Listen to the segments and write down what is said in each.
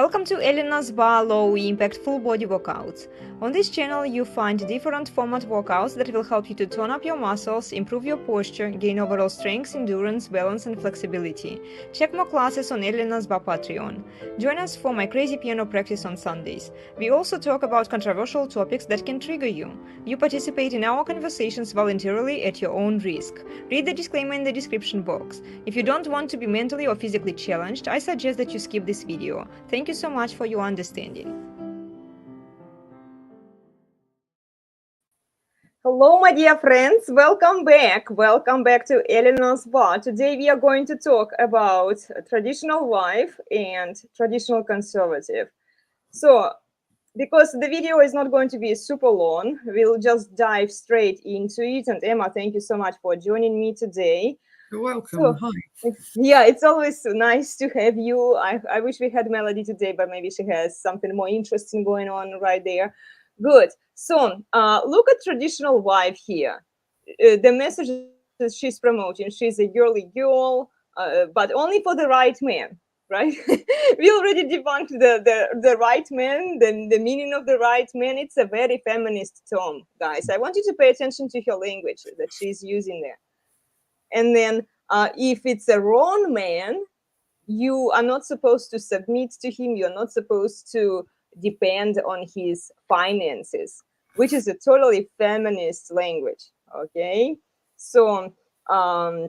Welcome to elenasbarre low impact full body workouts. On this channel you find different format workouts that will help you to tone up your muscles, improve your posture, gain overall strength, endurance, balance and flexibility. Check more classes on elenasbarre Patreon. Join us for my crazy piano practice on Sundays. We also talk about controversial topics that can trigger you. You participate in our conversations voluntarily at your own risk. Read the disclaimer in the description box. If you don't want to be mentally or physically challenged, I suggest that you skip this video. Thank you so much for your understanding. Hello, my dear friends. Welcome back. Welcome back to elenasbarre. Today we are going to talk about traditional wife and traditional conservative. So, because the video is not going to be super long, we'll just dive straight into it. And Emma, thank you so much for joining me today. You're welcome. So, Hi. Yeah, it's always nice to have you. I wish we had Melody today, but maybe she has something more interesting going on right there. Good. So, look at traditional wife here. The message that she's promoting, she's a girly girl, but only for the right man, right? We already debunked the right man, the meaning of the right man. It's a very feminist term, guys. I want you to pay attention to her language that she's using there. And then if it's a wrong man, you are not supposed to submit to him. You're not supposed to depend on his finances, which is a totally feminist language. Okay, so a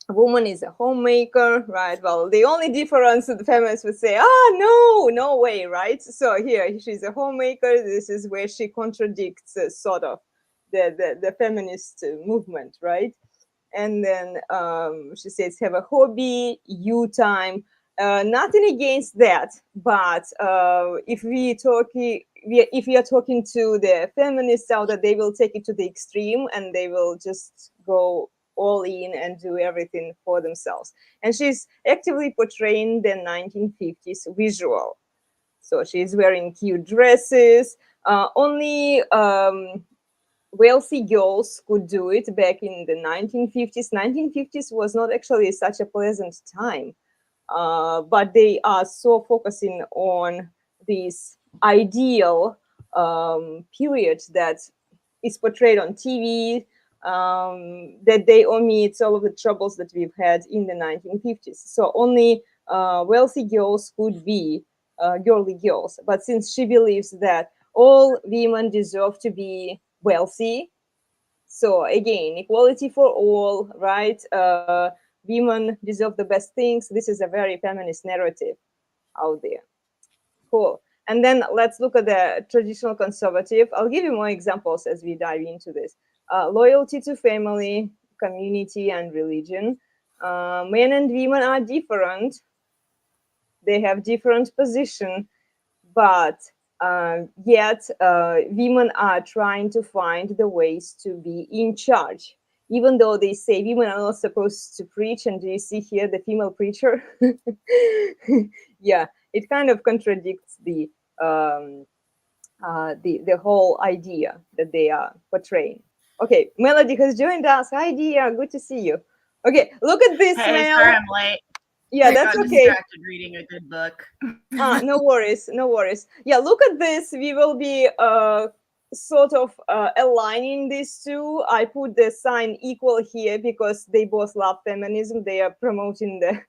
woman is a homemaker, right? Well, the only difference the feminists would say, no way, right? So here she's a homemaker. This is where she contradicts sort of the feminist movement, right? And then she says have a hobby, you time. Nothing against that, but if we are talking to the feminists out there, they will take it to the extreme and they will just go all in and do everything for themselves. And she's actively portraying the 1950s visual. So she's wearing cute dresses. Only wealthy girls could do it back in the 1950s. 1950s was not actually such a pleasant time, but they are so focusing on this ideal period that is portrayed on TV, that they omit all of the troubles that we've had in the 1950s. So only wealthy girls could be girly girls. But since she believes that all women deserve to be wealthy, so again, equality for all, right? Women deserve the best things. This is a very feminist narrative out there. Cool. And then let's look at the traditional conservative. I'll give you more examples as we dive into this. Loyalty to family, community, and religion. Men and women are different. They have different position, but yet women are trying to find the ways to be in charge, even though they say women are not supposed to preach. And do you see here the female preacher? Yeah, it kind of contradicts the whole idea that they are portraying. Okay, Melody has joined us. Hi, dear, good to see you. Okay, look at this. Hey, sorry I'm late. Yeah, I that's got okay. distracted reading a good book. No worries, no worries. Yeah, look at this. We will be sort of aligning these two. I put the sign equal here because they both love feminism. They are promoting the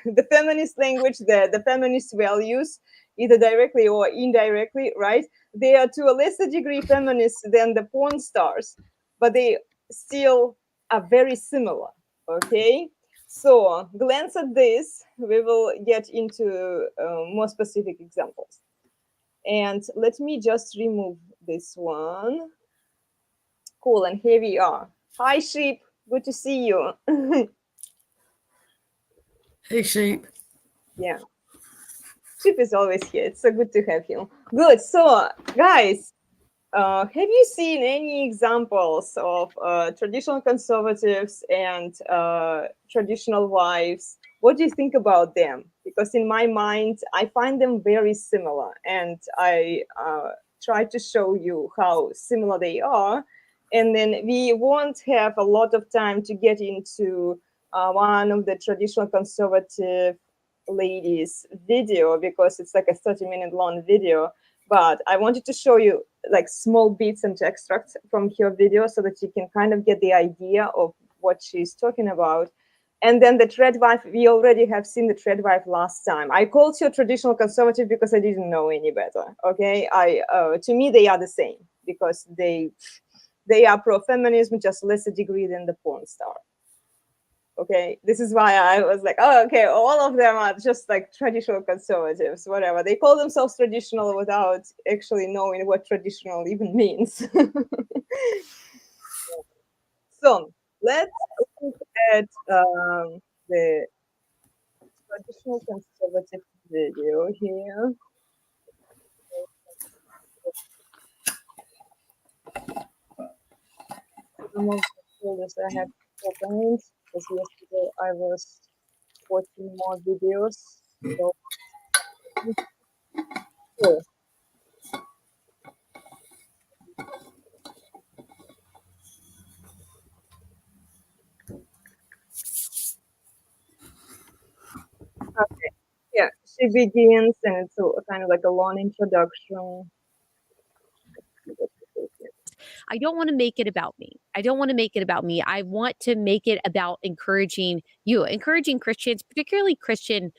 the feminist language, the feminist values, either directly or indirectly, right? They are to a lesser degree feminists than the porn stars, but they still are very similar. Okay. So glance at this, we will get into more specific examples. And let me just remove this one. Cool, and here we are. Hi, Sheep, good to see you. Hey, Sheep. Yeah, Sheep is always here. It's so good to have him. Good, so guys, have you seen any examples of traditional conservatives and traditional wives? What do you think about them? Because in my mind, I find them very similar, and I try to show you how similar they are. And then we won't have a lot of time to get into one of the traditional conservative lady's video because it's like a 30-minute long video, but I wanted to show you like small bits and extracts from her video so that you can kind of get the idea of what she's talking about. And then the Tradwife, we already have seen the Tradwife last time. I called her traditional conservative because I didn't know any better. Okay, to me they are the same because they are pro-feminism, just lesser degree than the porn star. Okay, this is why I was like, oh, okay, all of them are just like traditional conservatives, whatever. They call themselves traditional without actually knowing what traditional even means. So let's look at the traditional conservative video here. Some of the folders I have opened because yesterday I was watching more videos. So, oh, okay. Yeah, she begins and it's a kind of like a long introduction. I don't want to make it about me. I don't want to make it about me. I want to make it about encouraging you, encouraging Christians, particularly Christian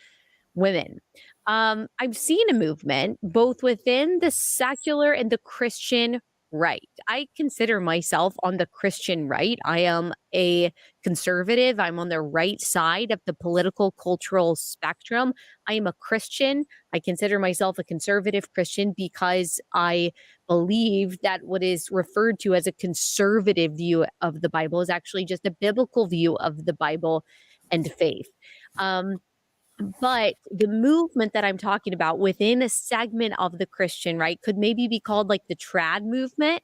women. I've seen a movement both within the secular and the Christian right. I consider myself on the Christian right. I am a conservative. I'm on the right side of the political cultural spectrum. I am a Christian. I consider myself a conservative Christian because I believe that what is referred to as a conservative view of the Bible is actually just a biblical view of the Bible and faith. But the movement that I'm talking about within a segment of the Christian right could maybe be called like the trad movement,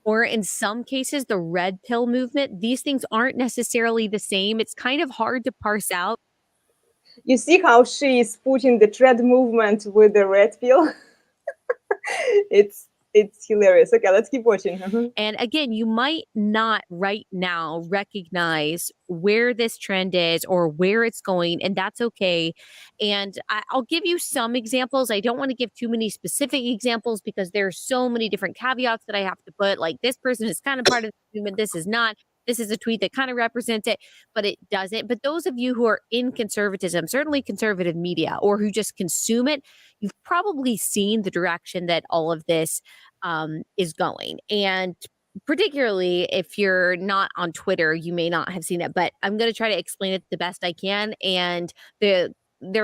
or in some cases, the red pill movement. These things aren't necessarily the same. It's kind of hard to parse out. You see how she is putting the trad movement with the red pill? It's hilarious. Okay, let's keep watching. And again, you might not right now recognize where this trend is or where it's going, and that's okay. And I'll give you some examples. I don't want to give too many specific examples because there are so many different caveats that I have to put. Like, this person is kind of part of the movement, this is not. This is a tweet that kind of represents it, but it doesn't. But those of you who are in conservatism, certainly conservative media, or who just consume it, you've probably seen the direction that all of this is going. And particularly if you're not on Twitter, you may not have seen it, but I'm going to try to explain it the best I can. And there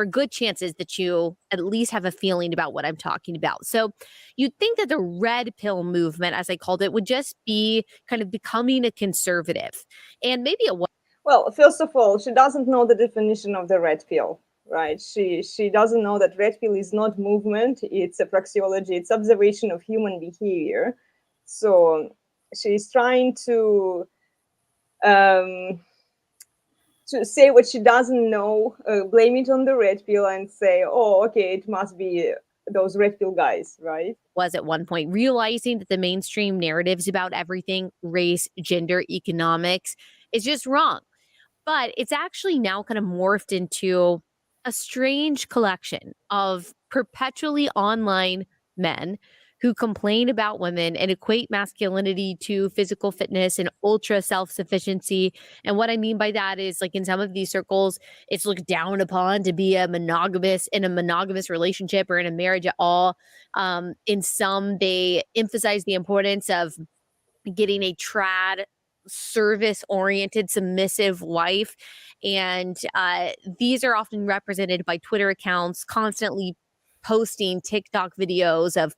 are good chances that you at least have a feeling about what I'm talking about. So you'd think that the red pill movement, as I called it, would just be kind of becoming a conservative and maybe a Well, first of all, she doesn't know the definition of the red pill, right? She doesn't know that red pill is not movement, it's a praxeology, it's observation of human behavior. So she's trying to say what she doesn't know, blame it on the red pill and say, oh, okay, it must be those red pill guys, right? Was at one point, realizing that the mainstream narratives about everything, race, gender, economics, is just wrong. But it's actually now kind of morphed into a strange collection of perpetually online men who complain about women and equate masculinity to physical fitness and ultra self-sufficiency. And what I mean by that is, like, in some of these circles, it's looked down upon to be in a monogamous relationship or in a marriage at all. In some, they emphasize the importance of getting a trad service-oriented submissive wife, and these are often represented by Twitter accounts constantly posting TikTok videos of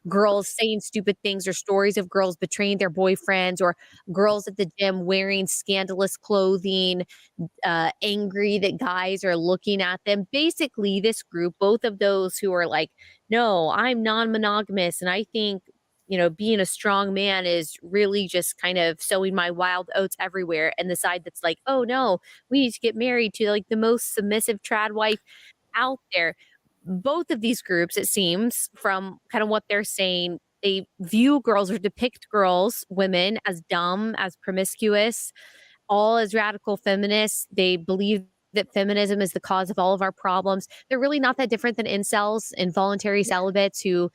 girls saying stupid things or stories of girls betraying their boyfriends, or girls at the gym wearing scandalous clothing, angry that guys are looking at them. Basically, this group, both of those who are like, no, I'm non-monogamous and I think, being a strong man is really just kind of sowing my wild oats everywhere. And the side that's like, oh no, we need to get married to like the most submissive trad wife out there. Both of these groups, it seems, from kind of what they're saying, they view girls or depict girls, women, as dumb, as promiscuous, all as radical feminists. They believe that feminism is the cause of all of our problems. They're really not that different than incels, involuntary celibates who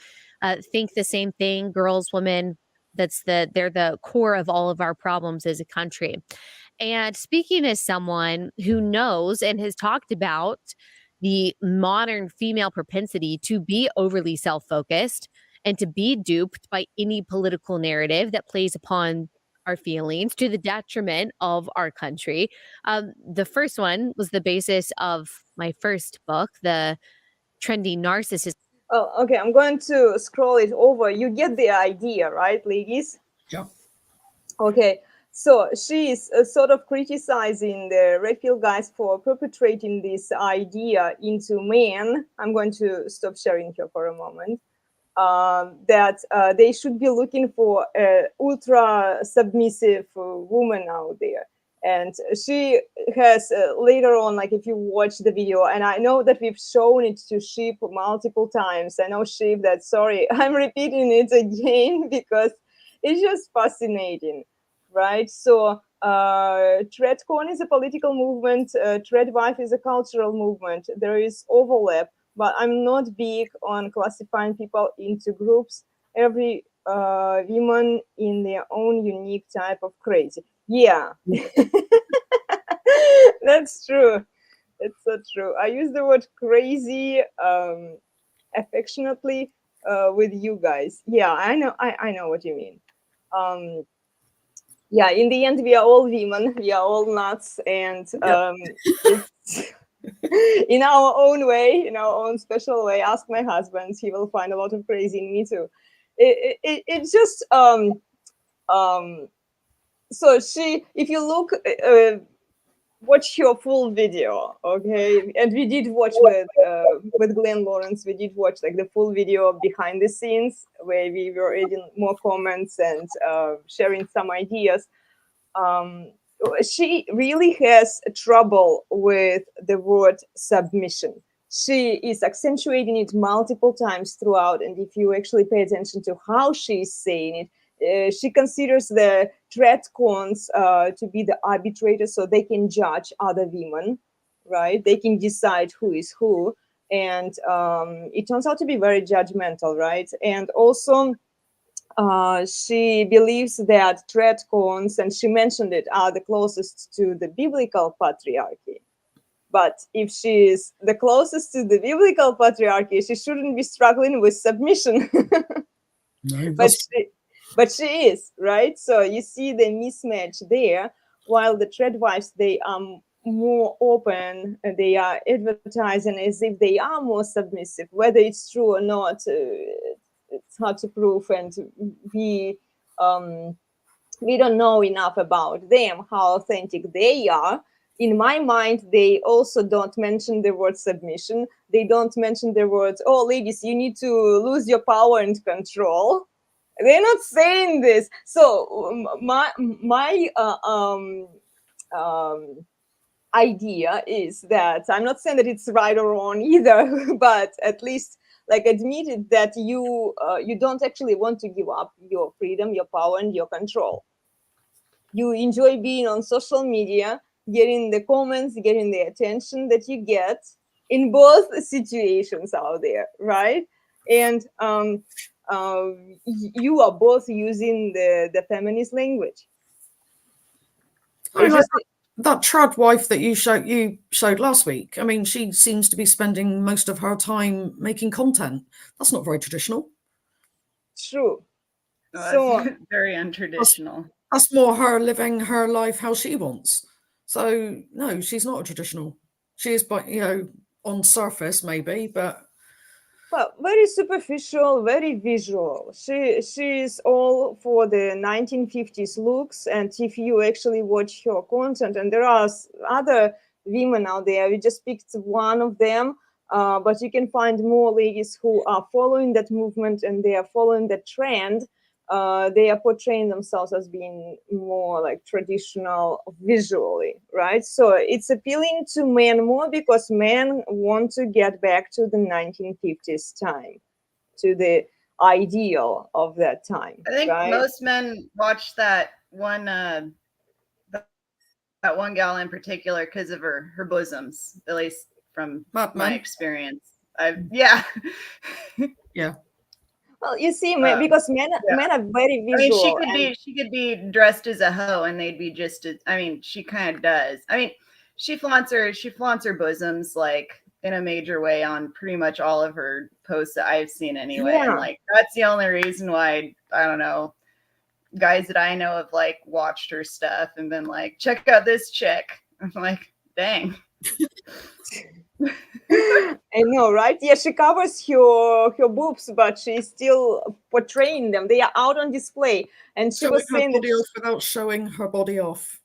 think the same thing. Girls, women, they're the core of all of our problems as a country. And speaking as someone who knows and has talked about the modern female propensity to be overly self-focused and to be duped by any political narrative that plays upon our feelings to the detriment of our country. The first one was the basis of my first book, The Trendy Narcissist. Oh, okay. I'm going to scroll it over. You get the idea, right, ladies? Yeah. Okay. So she is sort of criticizing the red pill guys for perpetrating this idea into men. I'm going to stop sharing here for a moment. That they should be looking for an ultra submissive woman out there. And she has later on, like if you watch the video, and I know that we've shown it to Sheep multiple times. I know Sheep that, sorry, I'm repeating it again because it's just fascinating, right? So Tradcon is a political movement. Tradwives is a cultural movement. There is overlap. But I'm not big on classifying people into groups. Every woman in their own unique type of crazy. Yeah, that's true. It's so true. I use the word crazy affectionately with you guys. Yeah, I know. I know what you mean. Yeah, in the end, we are all women. We are all nuts, and it's in our own way, in our own special way. Ask my husband; he will find a lot of crazy in me too. It's just so she, if you look, watch your full video, okay? And we did watch with Glenn Lawrence. We did watch like the full video behind the scenes where we were reading more comments and sharing some ideas. She really has trouble with the word submission. She is accentuating it multiple times throughout, and if you actually pay attention to how she's saying it, she considers the Tradcons to be the arbitrators, so they can judge other women, right? They can decide who is who, and it turns out to be very judgmental, right? And also, she believes that Tradcons, and she mentioned it, are the closest to the biblical patriarchy. But if she is the closest to the biblical patriarchy, she shouldn't be struggling with submission. No, but she is, right? So you see the mismatch there. While the Tradwives, they are more open, they are advertising as if they are more submissive. Whether it's true or not, it's hard to prove, and we don't know enough about them, how authentic they are. In my mind, they also don't mention the word submission. They don't mention the words, oh, ladies, you need to lose your power and control. They're not saying this. So my idea is that I'm not saying that it's right or wrong either, but at least like admitted that you don't actually want to give up your freedom, your power, and your control. You enjoy being on social media, getting the comments, getting the attention that you get in both situations out there, right? And you are both using the feminist language. I mean, like that trad wife that you showed last week. I mean, she seems to be spending most of her time making content. That's not very traditional. True. So very untraditional. That's more her living her life how she wants. So no, she's not a traditional. She is, but on surface maybe, but. Well, very superficial, very visual. She's all for the 1950s looks, and if you actually watch her content, and there are other women out there, we just picked one of them, but you can find more ladies who are following that movement and they are following the trend. They are portraying themselves as being more like traditional visually, right? So it's appealing to men more because men want to get back to the 1950s time, to the ideal of that time. I think right? most men watch that one that one gal in particular because of her bosoms, at least from my experience. Yeah. Yeah. Well, you see, because men are very visual. I mean, she could be dressed as a hoe, and they'd be just as. I mean, she kind of does. I mean, she flaunts her bosoms like in a major way on pretty much all of her posts that I've seen anyway. Yeah. And like that's the only reason why I don't know. Guys that I know have like watched her stuff and been like, check out this chick. I'm like, dang. I know, right? Yeah, she covers her boobs, but she's still portraying them. They are out on display, and she was saying her body off without showing her body off.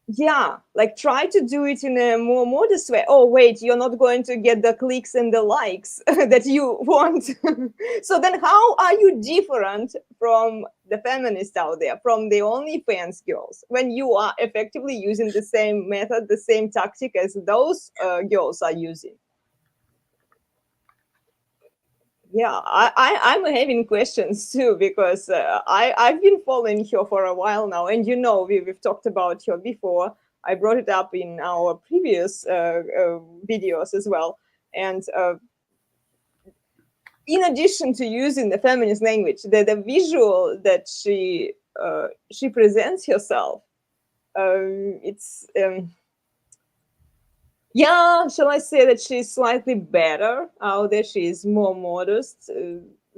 Yeah, like try to do it in a more modest way. Oh, wait, you're not going to get the clicks and the likes that you want. So then how are you different from the feminists out there, from the OnlyFans girls, when you are effectively using the same method, the same tactic as those girls are using? Yeah, I'm having questions too, because I've been following her for a while now, and you know we've talked about her before. I brought it up in our previous videos as well. And in addition to using the feminist language, the visual that she presents herself, it's yeah, shall I say that she's slightly better out there? She is more modest,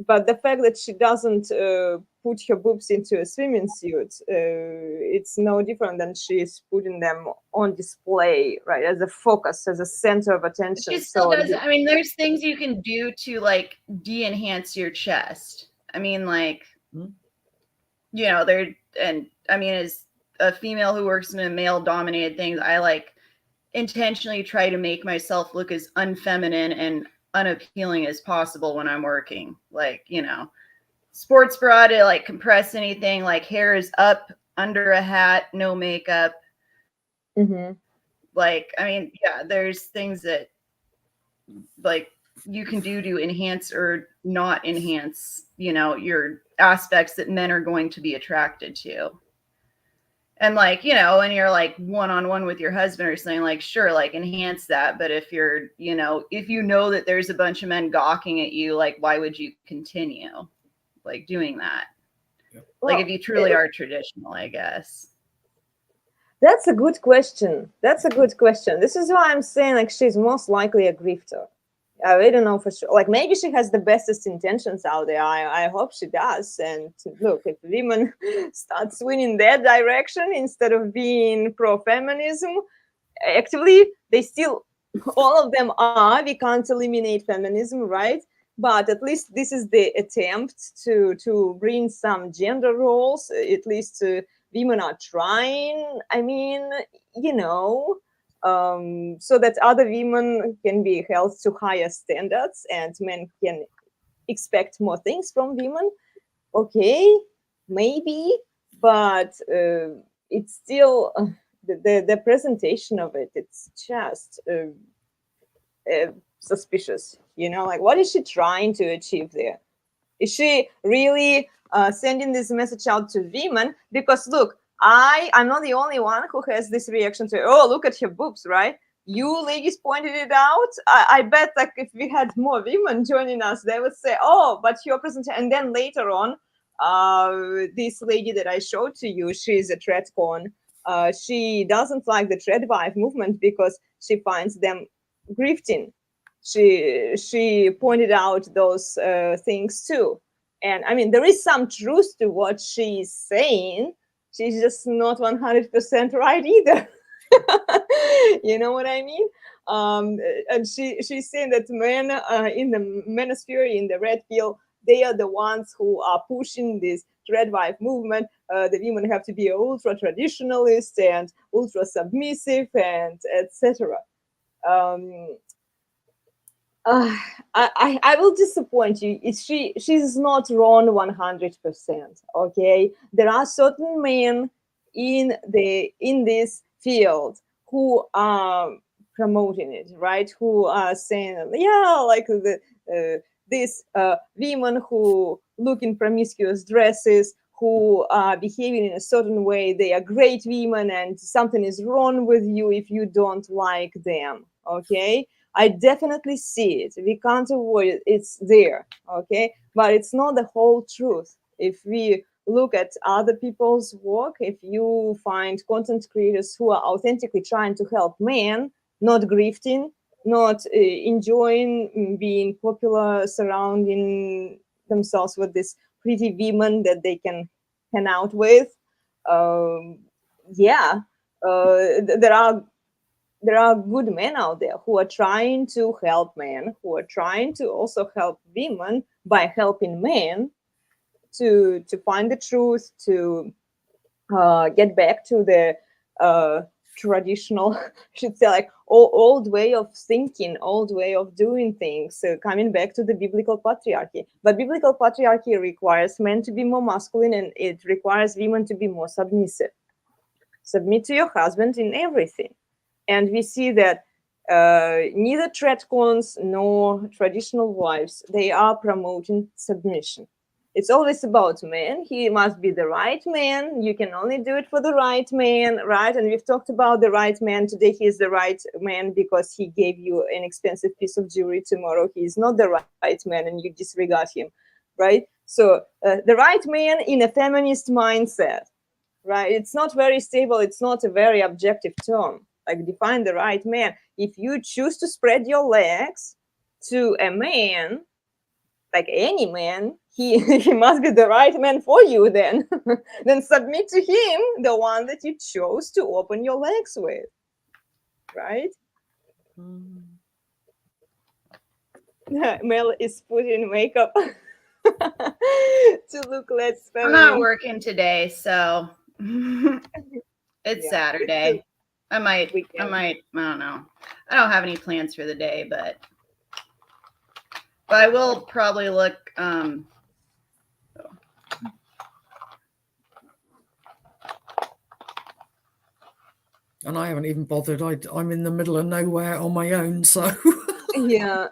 but the fact that she doesn't put her boobs into a swimming suit, it's no different than she's putting them on display, right, as a focus, as a center of attention. She still does. I mean, there's things you can do to like de-enhance your chest. I mean, like, you know, I mean, as a female who works in a male-dominated thing, I like intentionally try to make myself look as unfeminine and unappealing as possible when I'm working. Like, you know, sports bra to like compress anything, like hair is up under a hat, no makeup. Mm-hmm. Like, I mean, yeah, there's things that like you can do to enhance or not enhance, you know, your aspects that men are going to be attracted to. And like, you know, when you're like one-on-one with your husband or something, like, sure, like enhance that. But if you're, you know that there's a bunch of men gawking at you, like, why would you continue like doing that? Well, like if you truly are traditional, I guess. That's a good question. This is why I'm saying like she's most likely a grifter. I don't know for sure. Like maybe she has the bestest intentions out there. I hope she does. And look, if women start swinging that direction instead of being pro-feminism, actively, they still, all of them are. We can't eliminate feminism, right? But at least this is the attempt to bring some gender roles. At least women are trying. I mean, you know, so that other women can be held to higher standards and men can expect more things from women. Okay, maybe, but it's still the presentation of it. It's just suspicious, you know, like what is she trying to achieve there? Is she really sending this message out to women? Because look, I'm not the only one who has this reaction to, oh, look at her boobs, right? You ladies pointed it out. I bet like if we had more women joining us, they would say, oh, but your presentation. And then later on, this lady that I showed to you, she's a Tradcon. She doesn't like the Tradwives movement because she finds them grifting. She pointed out those things too. And I mean, there is some truth to what she's saying. She's just not 100% right either. You know what I mean? And she's saying that men in the manosphere, in the red pill, they are the ones who are pushing this Tradwives movement. The women have to be ultra traditionalist and ultra submissive and etc. I will disappoint you. She's not wrong 100%. Okay, there are certain men in this field who are promoting it, right? Who are saying, yeah, like these women who look in promiscuous dresses, who are behaving in a certain way, they are great women and something is wrong with you if you don't like them, okay? I definitely see it. We can't avoid it. It's there, okay? But it's not the whole truth. If we look at other people's work, if you find content creators who are authentically trying to help men, not grifting, not enjoying being popular, surrounding themselves with this pretty women that they can hang out with, there are good men out there who are trying to help men, who are trying to also help women by helping men to find the truth, to get back to the traditional, I should say, like old way of thinking, old way of doing things, coming back to the biblical patriarchy. But biblical patriarchy requires men to be more masculine, and it requires women to be more submissive. Submit to your husband in everything. And we see that neither Tradcons nor traditional wives, they are promoting submission. It's always about men. He must be the right man. You can only do it for the right man, right? And we've talked about the right man. Today he is the right man because he gave you an expensive piece of jewelry. Tomorrow he is not the right man and you disregard him, right? So the right man in a feminist mindset, right? It's not very stable. It's not a very objective term. Like, define the right man. If you choose to spread your legs to a man, like any man, he must be the right man for you then. Then submit to him, the one that you chose to open your legs with, right? Mel is putting makeup to look less feminine. I'm not working today, so it's Saturday. I might, I don't know. I don't have any plans for the day, but I will probably look. And I haven't even bothered. I'm in the middle of nowhere on my own, so. Yeah,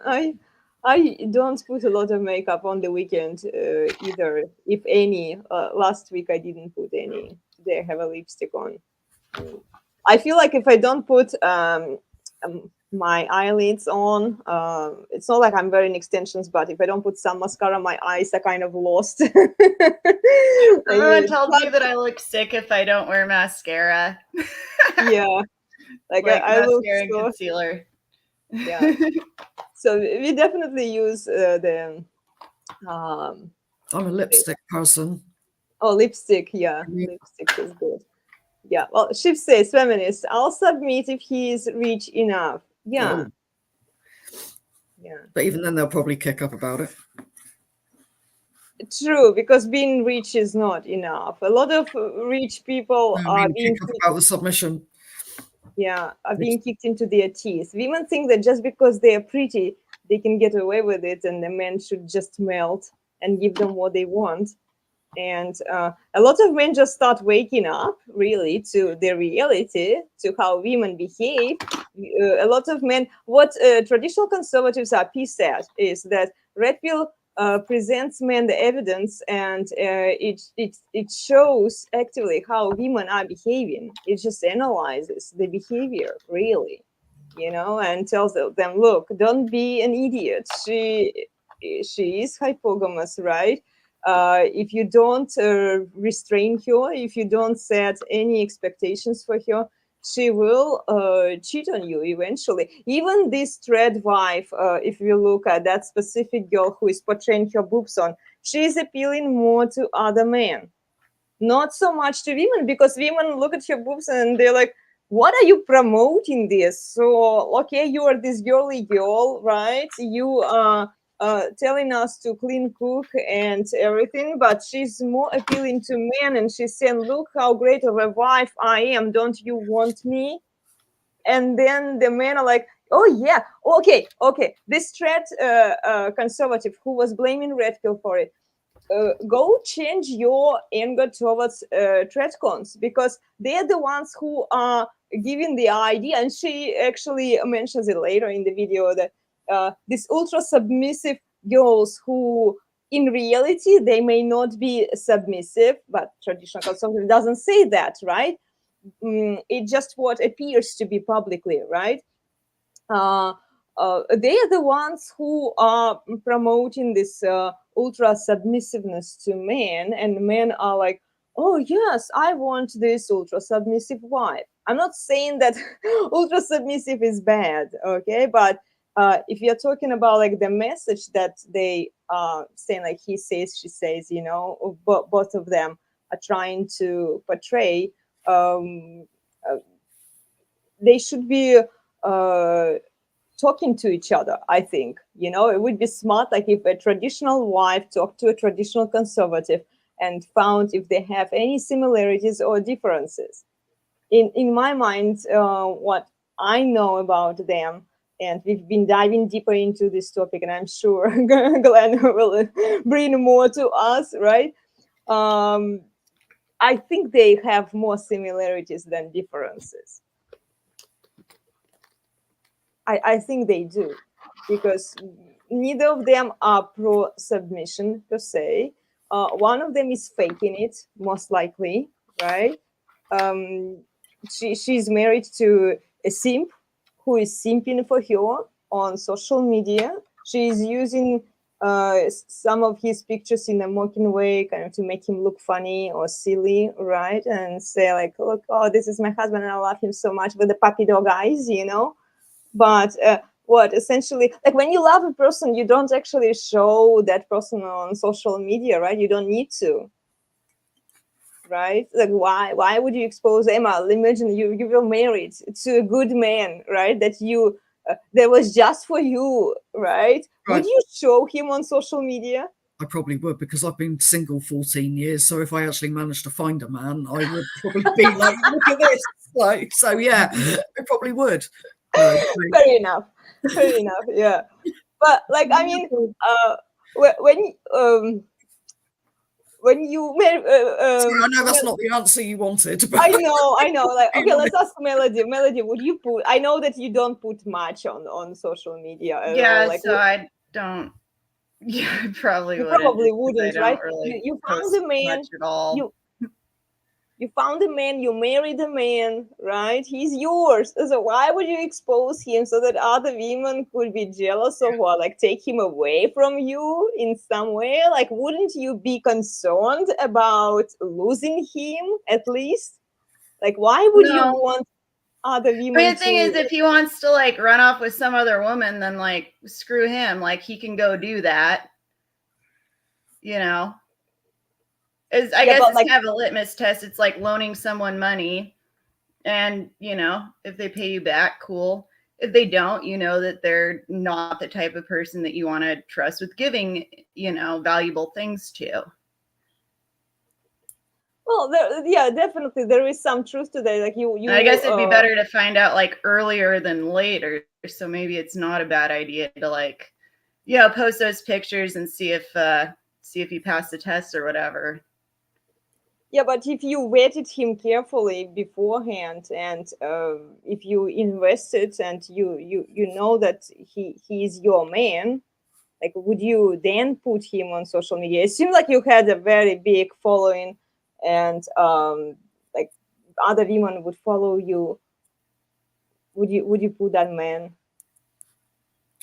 I don't put a lot of makeup on the weekend either, if any. Last week I didn't put any. Today I have a lipstick on. I feel like if I don't put my eyelids on, it's not like I'm wearing extensions, but if I don't put some mascara, my eyes are kind of lost. Everyone tells me that I look sick if I don't wear mascara. Yeah, like I mascara look and so, concealer. Yeah. So we definitely use the. I'm a lipstick person. Oh, lipstick, yeah, lipstick is good. Yeah, well, Shiv says, feminist, I'll submit if he's rich enough. Yeah. Oh. Yeah. But even then, they'll probably kick up about it. True, because being rich is not enough. A lot of rich people are being kick up about the submission. Yeah, are being kicked into their teeth. Women think that just because they are pretty, they can get away with it, and the men should just melt and give them what they want. And a lot of men just start waking up, really, to the reality, to how women behave. A lot of men, what traditional conservatives are pissed at is that Red Pill presents men the evidence, and it shows actively how women are behaving. It just analyzes the behavior, really, and tells them, look, don't be an idiot. She is hypogamous, right? If you don't restrain her, if you don't set any expectations for her, she will cheat on you eventually. Even this Tradwife, if you look at that specific girl who is portraying her boobs on, she is appealing more to other men, not so much to women, because women look at her boobs and they're like, what are you promoting this? So, okay, you are this girly girl, right? You are telling us to clean, cook, and everything, but she's more appealing to men, and she's saying, look how great of a wife I am. Don't you want me? And then the men are like, oh yeah, okay. This conservative who was blaming Red Pill for it, go change your anger towards Tradcons, because they're the ones who are giving the idea. And she actually mentions it later in the video that these ultra submissive girls who in reality, they may not be submissive, but traditional conservative doesn't say that, right? It's just what appears to be publicly, right? They are the ones who are promoting this ultra submissiveness to men, and men are like, oh yes, I want this ultra submissive wife. I'm not saying that ultra submissive is bad, okay, but if you're talking about like the message that they are saying, like he says, she says, you know, both of them are trying to portray, they should be talking to each other. I think, you know, it would be smart, like if a traditional wife talked to a traditional conservative and found if they have any similarities or differences. In my mind, what I know about them, and we've been diving deeper into this topic, and I'm sure Glenn will bring more to us, right? I think they have more similarities than differences. I think they do, because neither of them are pro submission per se. One of them is faking it, most likely, right? She's married to a simp who is simping for her on social media. She's using some of his pictures in a mocking way, kind of to make him look funny or silly, right? And say like, look, oh, this is my husband and I love him so much, with the puppy dog eyes, you know? But what essentially, like when you love a person, you don't actually show that person on social media, right? You don't need to, right? Like why would you expose Emma? Imagine you were married to a good man, right? That you that was just for you, right? Would you show him on social media? I probably would, because I've been single 14 years. So if I actually managed to find a man, I would probably be like, look at this. Like, so yeah, I probably would. Fair enough. Yeah. But like, I mean, when you sorry, I know that's not the answer you wanted, but I know, like, okay, let's ask Melody. Would you put, I know that you don't put much on social media at all. Like, so I don't. Yeah, I probably you wouldn't. probably wouldn't, right? Really You found a man at all. You found a man, you married a man, right? He's yours. So why would you expose him so that other women could be jealous of, or like take him away from you in some way? Like, wouldn't you be concerned about losing him at least? Like, why would you want other women? I mean, the thing is, if he wants to like run off with some other woman, then like screw him. Like he can go do that. You know. I guess it's like, kind of a litmus test. It's like loaning someone money, and you know, if they pay you back, cool. If they don't, you know that they're not the type of person that you want to trust with giving, you know, valuable things to. Well, yeah, definitely there is some truth to that. Like you I guess it'd be better to find out like earlier than later. So maybe it's not a bad idea to like, you know, post those pictures and see if you pass the test or whatever. Yeah, but if you vetted him carefully beforehand, and if you invested and you know that he is your man, like, would you then put him on social media? It seems like you had a very big following, and like other women would follow you. Would you put that man?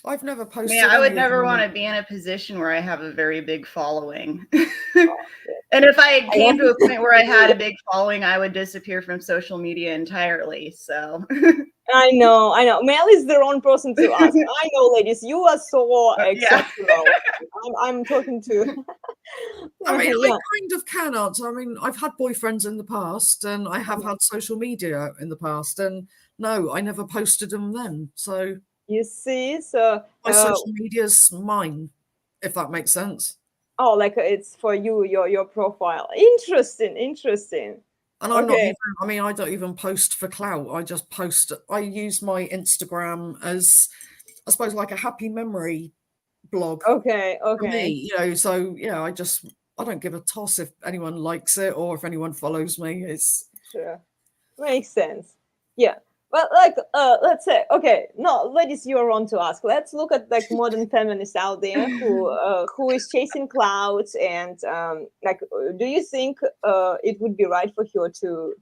I've never posted. Yeah, I would never want to be in a position where I have a very big following. And if I came to a point where I had a big following, I would disappear from social media entirely. So I know. Mel is the wrong person to ask. I know, ladies, you are so exceptional. I'm talking to. I mean, I kind of can answer. I mean, I've had boyfriends in the past, and I have had social media in the past, and no, I never posted them then. So you see, so my social media's mine, if that makes sense. Oh, like it's for you, your profile. Interesting. And I'm not even, I mean, I don't even post for clout. I just post, I use my Instagram as, I suppose, like a happy memory blog. Okay. For me, you know, so yeah, I don't give a toss if anyone likes it or if anyone follows me. It's sure. Makes sense. Yeah. Well, like, let's say, okay, no, ladies, you're wrong to ask. Let's look at like modern feminists out there who is chasing clouds and like, do you think it would be right for her to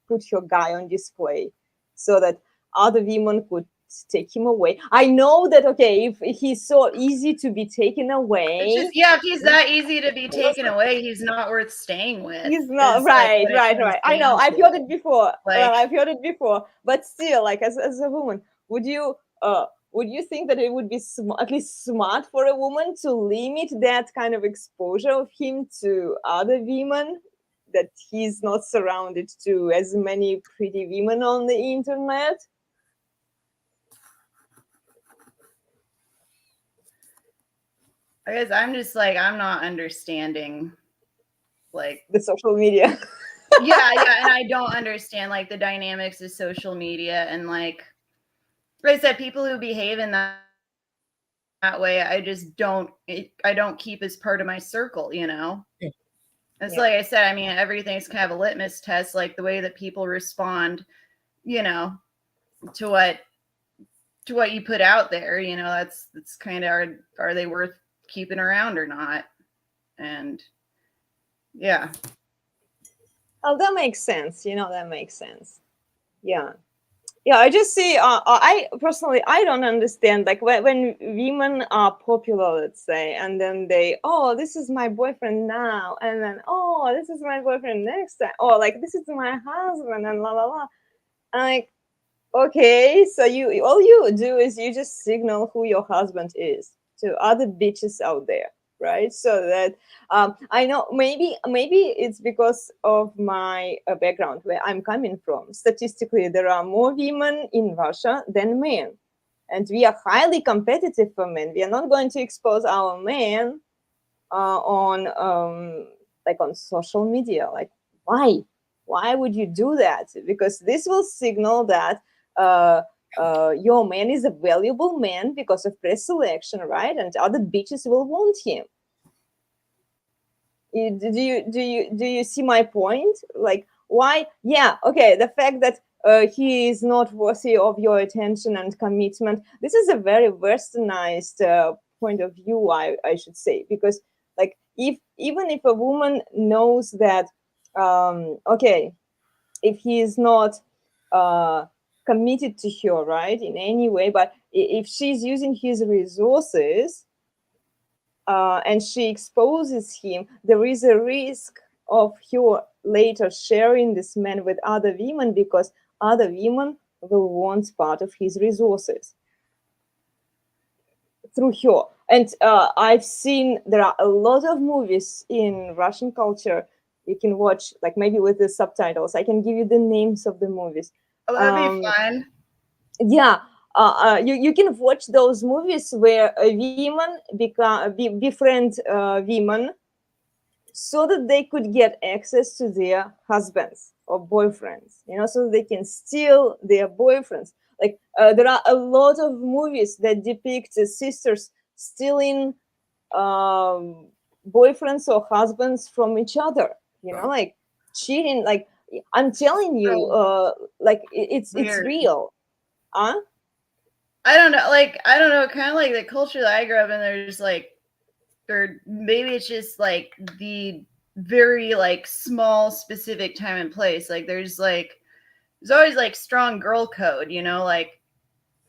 put her guy on display so that other women could take him away? I know that, okay, if he's so easy to be taken away, It's just, yeah, if he's that easy to be taken away, he's not worth staying with. he's not is, like, right, what it right, comes right. I know, down I've to. heard it before. Like, I've heard it before, but still, like, as a woman, would you think that it would be at least smart for a woman to limit that kind of exposure of him to other women, that he's not surrounded to as many pretty women on the internet? I guess I'm just like, I'm not understanding, like, The social media. yeah, and I don't understand like the dynamics of social media, and like I said, people who behave in that way, I just don't keep as part of my circle, you know. Yeah. It's Yeah. like I said, I mean, everything's kind of a litmus test, like the way that people respond, you know, to what you put out there, you know. That's kind of, are they worth keeping around or not? And yeah. Oh, that makes sense. You know, that makes sense. Yeah. Yeah, I just see. I personally, I don't understand. Like when women are popular, let's say, and then they, oh, this is my boyfriend now, and then, oh, this is my boyfriend next time, or like, this is my husband, and la la la. And like, okay, so all you do is you just signal who your husband is to other bitches out there, right? So that I know maybe it's because of my background where I'm coming from. Statistically, there are more women in Russia than men, and we are highly competitive for men. We are not going to expose our men on like on social media. Like, why? Why would you do that? Because this will signal that your man is a valuable man because of pre-selection, right? And other bitches will want him. Do you see my point? Like, why? Yeah, okay. The fact that he is not worthy of your attention and commitment. This is a very westernized point of view, I should say, because like even if a woman knows that okay, if he is not committed to her, right, in any way, but if she's using his resources and she exposes him, there is a risk of her later sharing this man with other women because other women will want part of his resources through her. And I've seen there are a lot of movies in Russian culture you can watch, like maybe with the subtitles. I can give you the names of the movies. Oh, that'd be fun. Yeah, you can watch those movies where women befriend women so that they could get access to their husbands or boyfriends, you know, so they can steal their boyfriends. Like there are a lot of movies that depict sisters stealing boyfriends or husbands from each other, you know, like cheating. Like, I'm telling you, like it's Weird. real. Huh? I don't know, kind of like the culture that I grew up in, there's like, or maybe it's just like the very like small specific time and place. Like there's always like strong girl code, you know, like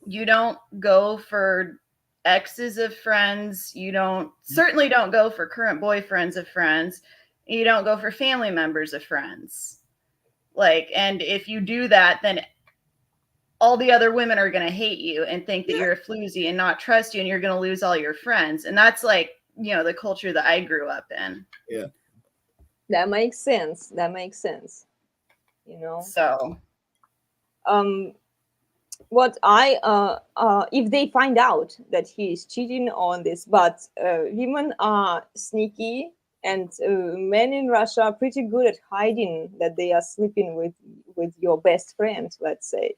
you don't go for exes of friends, you certainly don't go for current boyfriends of friends, you don't go for family members of friends. Like, and if you do that, then all the other women are going to hate you and think that you're a floozy and not trust you, and you're going to lose all your friends. And that's like, you know, the culture that I grew up in. Yeah. That makes sense. You know. So what if they find out that he is cheating on this, but women are sneaky, and men in Russia are pretty good at hiding that they are sleeping with your best friend, let's say.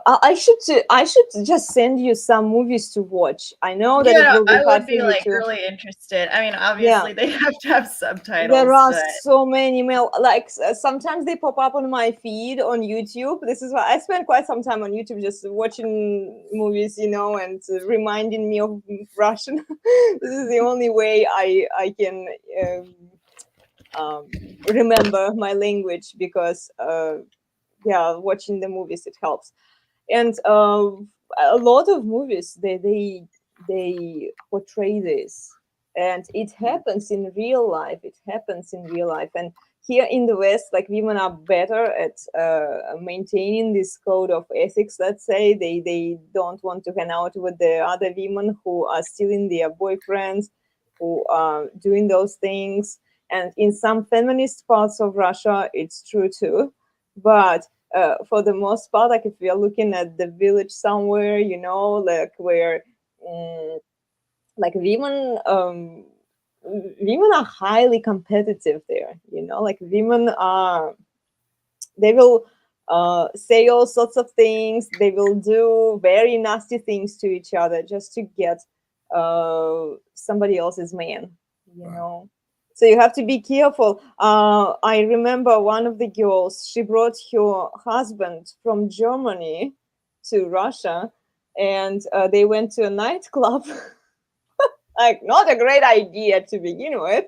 I should just send you some movies to watch. I know that it Yeah, will be I hard would for be you like to. really interested. I mean, Yeah, obviously they have to have there subtitles, are but so many like sometimes they pop up on my feed on YouTube. This is why I spend quite some time on YouTube just watching movies, you know, and reminding me of Russian. This is the only way I can remember my language, because yeah, watching the movies, it helps. And a lot of movies, they portray this, and it happens in real life. It happens in real life. And here in the West, like, women are better at maintaining this code of ethics. Let's say they don't want to hang out with the other women who are stealing their boyfriends, who are doing those things. And in some feminist parts of Russia, it's true too. But for the most part, like, if we are looking at the village somewhere, you know, like, where like women are highly competitive there, you know, like, women are, they will say all sorts of things. They will do very nasty things to each other just to get somebody else's man, you know. So you have to be careful. I remember one of the girls, she brought her husband from Germany to Russia, and they went to a nightclub. Like, not a great idea to begin with.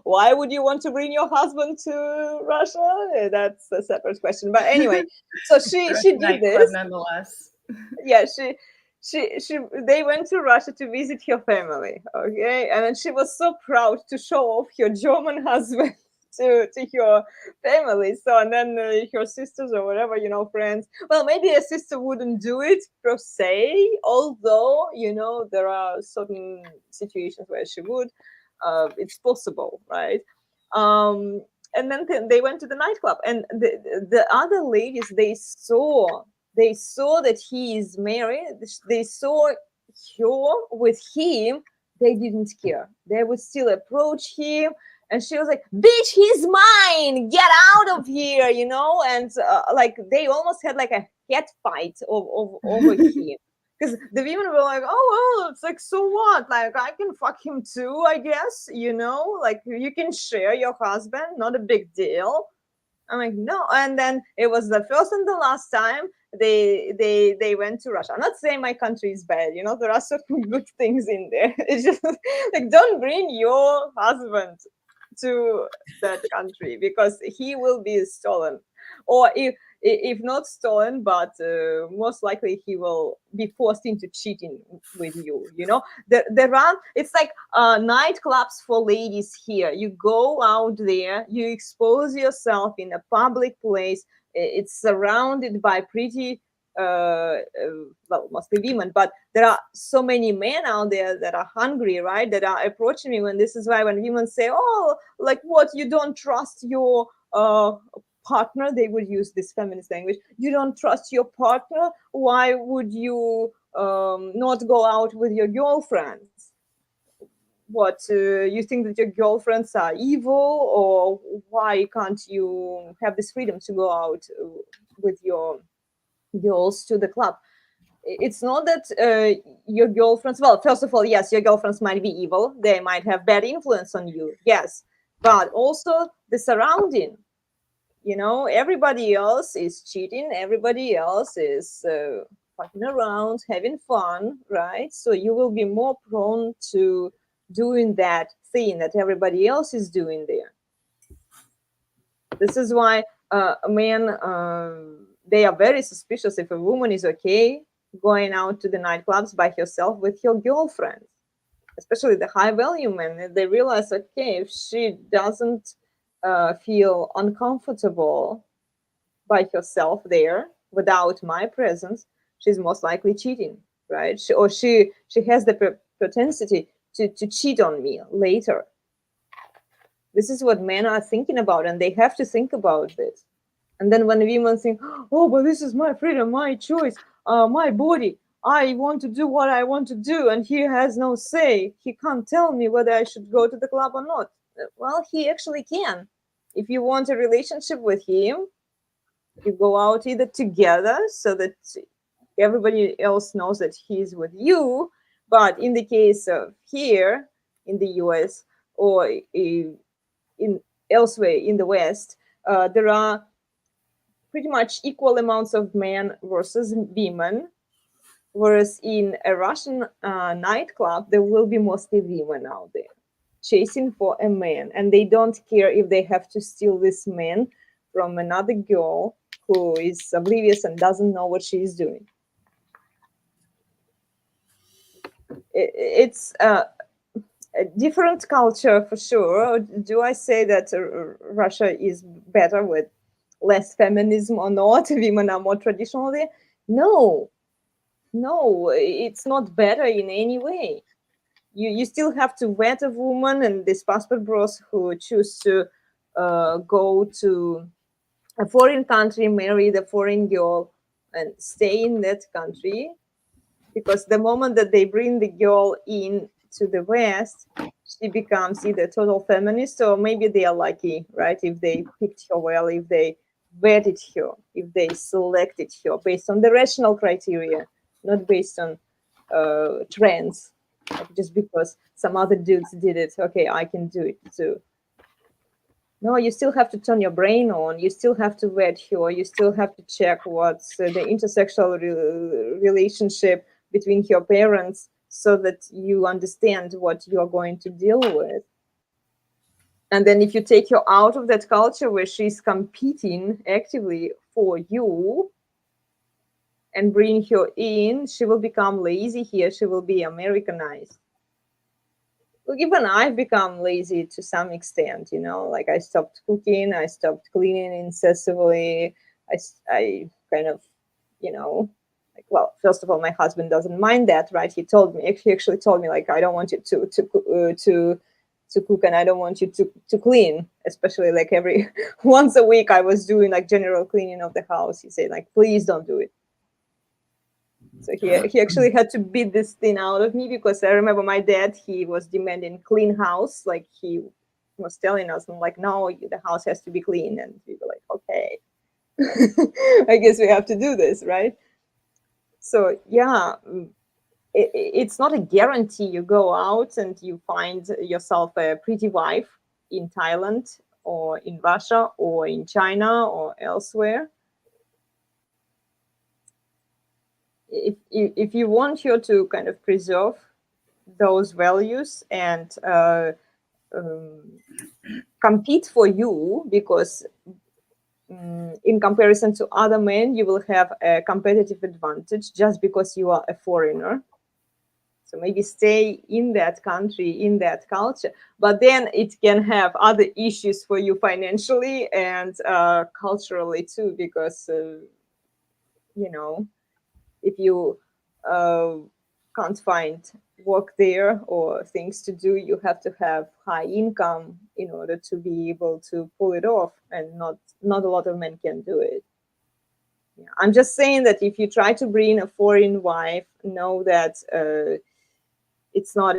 Why would you want to bring your husband to Russia? That's a separate question. But anyway, so she did nightclub this. nonetheless. Yeah, she they went to Russia to visit her family. Okay, and then she was so proud to show off her German husband to her family. So, and then her sisters or whatever, you know, friends. Well, maybe a sister wouldn't do it per se, although, you know, there are certain situations where she would. It's possible, right? And then they went to the nightclub, and the other ladies, they saw that he is married. They saw her with him. They didn't care. They would still approach him, and she was like, "Bitch, he's mine! Get out of here!" You know. And like, they almost had like a cat fight over him. Because the women were like, "Oh well, it's like, so what? Like, I can fuck him too, I guess. You know, like, you can share your husband, not a big deal." I'm like, no. And then it was the first and the last time they went to Russia. I'm not saying my country is bad, you know, there are certain good things in there. It's just like, don't bring your husband to that country, because he will be stolen. Or if not stolen, but most likely he will be forced into cheating with you, you know. There are, it's like nightclubs for ladies here. You go out there, you expose yourself in a public place. It's surrounded by pretty well, mostly women, but there are so many men out there that are hungry, right, that are approaching me. When this is why when women say, "Oh, like, what, you don't trust your partner," they would use this feminist language. "You don't trust your partner, why would you not go out with your girlfriends? What, you think that your girlfriends are evil, or why can't you have this freedom to go out with your girls to the club?" It's not that your girlfriends, well, first of all, yes, your girlfriends might be evil. They might have bad influence on you, yes, but also the surrounding. You know, everybody else is cheating, everybody else is fucking around, having fun, right? So you will be more prone to doing that thing that everybody else is doing there. This is why men, they are very suspicious if a woman is okay going out to the nightclubs by herself with her girlfriend, especially the high value men. They realize, okay, if she doesn't feel uncomfortable by herself there without my presence, she's most likely cheating, right? She has the propensity to cheat on me later. This is what men are thinking about, and they have to think about this. And then when women think, "Oh, but this is my freedom, my choice, my body, I want to do what I want to do, and he has no say. He can't tell me whether I should go to the club or not." Well, he actually can. If you want a relationship with him, You go out either together so that everybody else knows that he's with you. But in the case of here in the US or in elsewhere in the West, there are pretty much equal amounts of men versus women. Whereas in a Russian nightclub, there will be mostly women out there chasing for a man, and they don't care if they have to steal this man from another girl who is oblivious and doesn't know what she is doing. It's a different culture for sure. Do I say that Russia is better with less feminism or not? Women are more traditional there? No, it's not better in any way. You still have to vet a woman, and these passport bros who choose to go to a foreign country, marry the foreign girl, and stay in that country, because the moment that they bring the girl in to the West, she becomes either total feminist, or maybe they are lucky, right? If they picked her well, if they vetted her, if they selected her based on the rational criteria, not based on trends. Like just because some other dudes did it, okay, I can do it too. No, you still have to turn your brain on. You still have to vet her. You still have to check what's the intersexual relationship between your parents, so that you understand what you're going to deal with. And then if you take her out of that culture where she's competing actively for you and bring her in, she will become lazy here. She will be Americanized. Look, even I've become lazy to some extent, you know, like I stopped cooking, I stopped cleaning incessantly. I kind of, you know, like, well, first of all, my husband doesn't mind that, right? He actually told me, like, I don't want you to cook, and I don't want you to clean, especially like every once a week I was doing like general cleaning of the house. He said, like, please don't do it. So he actually had to beat this thing out of me, because I remember my dad, he was demanding clean house. Like he was telling us, I'm like, no, the house has to be clean. And we were like, okay, I guess we have to do this, right? So yeah, it's not a guarantee you go out and you find yourself a pretty wife in Thailand or in Russia or in China or elsewhere. If you want her to kind of preserve those values and compete for you, because in comparison to other men, you will have a competitive advantage just because you are a foreigner. So maybe stay in that country, in that culture, but then it can have other issues for you financially and culturally too, because, you know, if you can't find work there or things to do, you have to have high income in order to be able to pull it off, and not a lot of men can do it. Yeah. I'm just saying that if you try to bring a foreign wife, know that it's not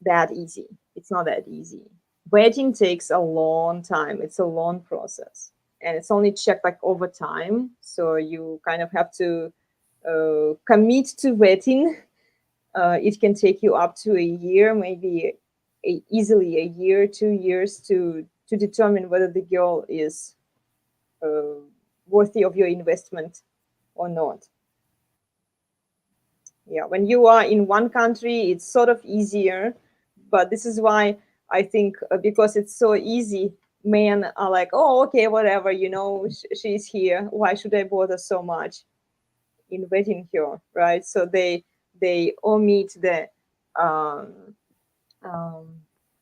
that easy. It's not that easy. Wedding takes a long time. It's a long process, and it's only checked like over time. So you kind of have to commit to vetting. It can take you up to a year, maybe easily a year, 2 years to determine whether the girl is worthy of your investment or not. Yeah, when you are in one country, it's sort of easier, but this is why I think because it's so easy, men are like, oh, okay, whatever, you know, she's here. Why should I bother so much in vetting her, right? So they omit the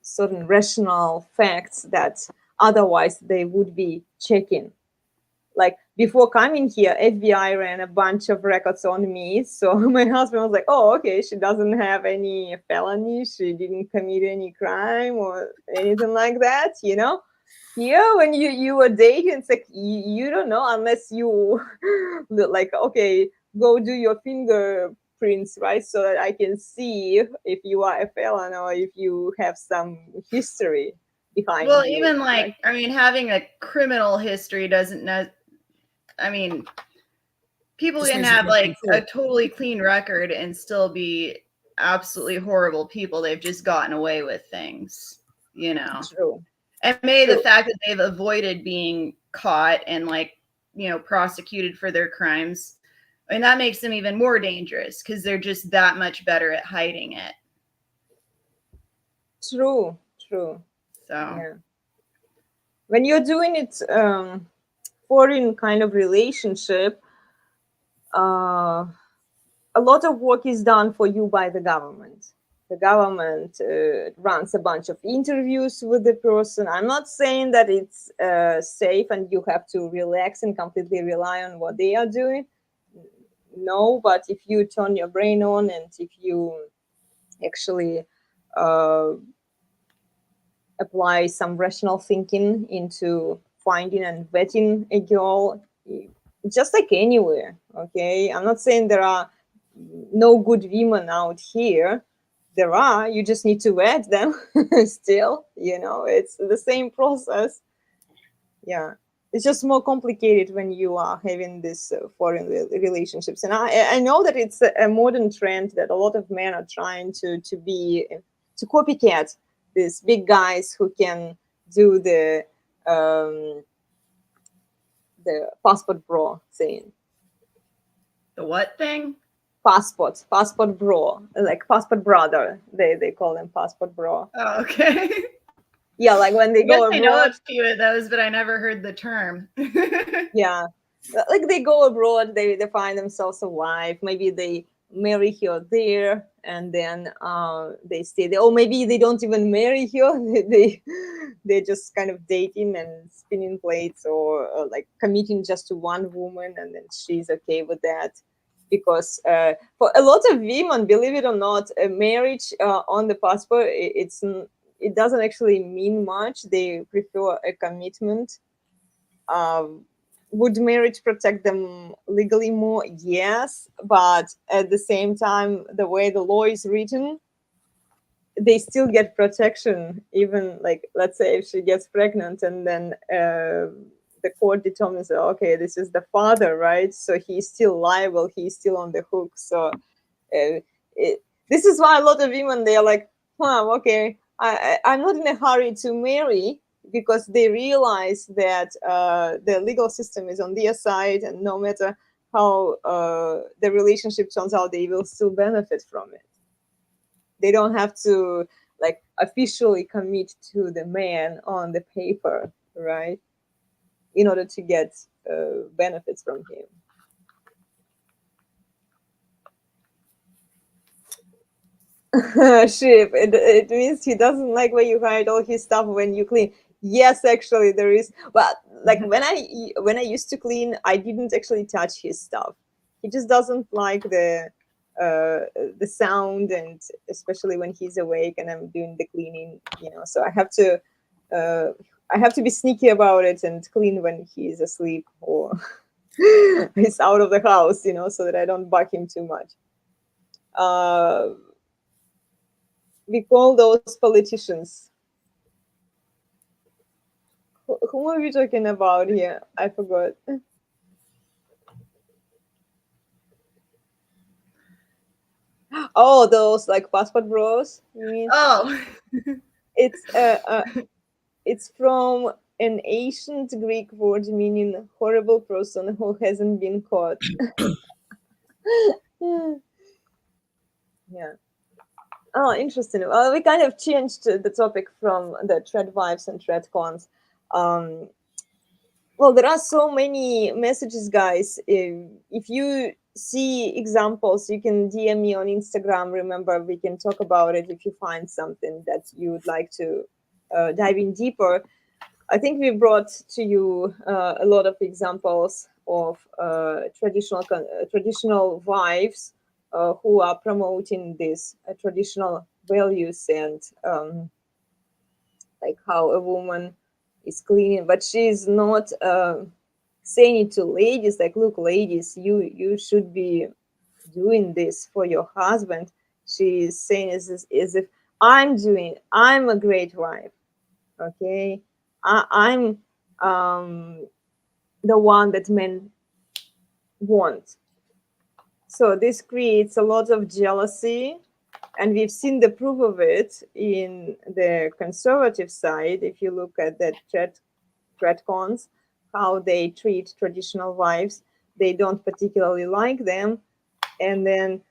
certain rational facts that otherwise they would be checking. Like before coming here, FBI ran a bunch of records on me. So my husband was like, oh, okay, she doesn't have any felony. She didn't commit any crime or anything like that, you know? Here, when you were dating, it's like, you don't know unless you like, okay, go do your fingerprints, right? So that I can see if you are a felon or if you have some history behind you. Well, even like, right? I mean, having a criminal history doesn't I mean, people Just can means you have can like a control. totally clean record and still be absolutely horrible people. They've just gotten away with things, you know. True. And maybe the True. fact that they've avoided being caught and like, you know, prosecuted for their crimes, and that makes them even more dangerous because they're just that much better at hiding it. True. True. So Yeah. When you're doing it foreign kind of relationship, a lot of work is done for you by the government. The government runs a bunch of interviews with the person. I'm not saying that it's safe and you have to relax and completely rely on what they are doing. No, but if you turn your brain on and if you actually apply some rational thinking into finding and vetting a girl, just like anywhere, okay? I'm not saying there are no good women out here. There are, you just need to vet them still, you know, it's the same process. Yeah. It's just more complicated when you are having this foreign relationships. And I know that it's a modern trend that a lot of men are trying to copycat these big guys who can do the passport bro thing. the what thing? Passport bro, like passport brother. They call them passport bro. Oh, okay. Yeah, like when they I guess go I know abroad. a few of those, but I never heard the term. Yeah, like they go abroad, they find themselves a wife. Maybe they marry her there, and then they stay there. Or maybe they don't even marry her. They're just kind of dating and spinning plates, or like committing just to one woman, and then she's okay with that. Because for a lot of women, believe it or not, a marriage on the passport, it doesn't actually mean much. They prefer a commitment. Would marriage protect them legally more? Yes, but at the same time, the way the law is written, they still get protection. Even like, let's say if she gets pregnant and then the court determines that, okay, this is the father, right? So he's still liable, he's still on the hook. So this is why a lot of women, they are like, okay, I'm not in a hurry to marry, because they realize that the legal system is on their side, and no matter how the relationship turns out, they will still benefit from it. They don't have to like officially commit to the man on the paper, right, in order to get benefits from him. Ship, it means he doesn't like when you hide all his stuff when you clean. Yes, actually there is, but like when I used to clean, I didn't actually touch his stuff. He just doesn't like the sound, and especially when he's awake and I'm doing the cleaning, you know. So I have to be sneaky about it and clean when he's asleep or he's out of the house, you know, so that I don't bug him too much. We call those politicians. Who are we talking about here? I forgot. Oh, those like passport bros, you mean? Oh. It's from an ancient Greek word meaning horrible person who hasn't been caught. Yeah. Oh, interesting. Well, we kind of changed the topic from the Tradwives and Tradcons. Well, there are so many messages, guys. If you see examples, you can DM me on Instagram. Remember, we can talk about it if you find something that you would like to dive in deeper. I think we brought to you a lot of examples of traditional wives who are promoting these traditional values, and like how a woman is cleaning, but she's not saying it to ladies like, look, ladies, you should be doing this for your husband. She's saying as if I'm a great wife, okay. I'm the one that men want. So this creates a lot of jealousy, and we've seen the proof of it in the conservative side. If you look at the Tradcons, how they treat traditional wives, they don't particularly like them, and then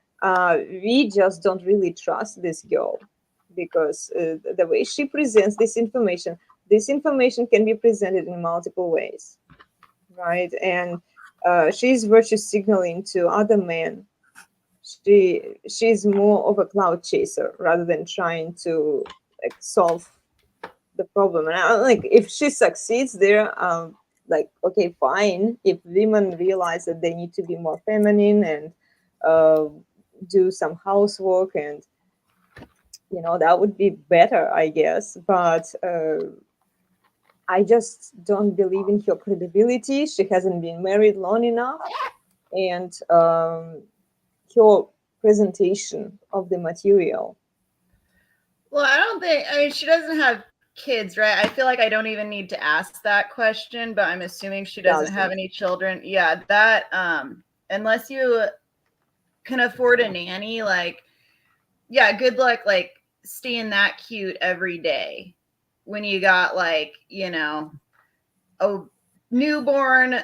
we just don't really trust this girl, because the way she presents this information can be presented in multiple ways, right? And she's virtue signaling to other men. She's more of a cloud chaser rather than trying to like solve the problem. And like, if she succeeds there, like, okay, fine. If women realize that they need to be more feminine and uh, do some housework, and that would be better, I guess. But I just don't believe in her credibility. She hasn't been married long enough, and her presentation of the material. Well, I mean, she doesn't have kids, right? I feel like I don't even need to ask that question, but I'm assuming she doesn't have any children. Yeah, that, unless you can afford a nanny, like, yeah, good luck, like, staying that cute every day when you got, like, a newborn,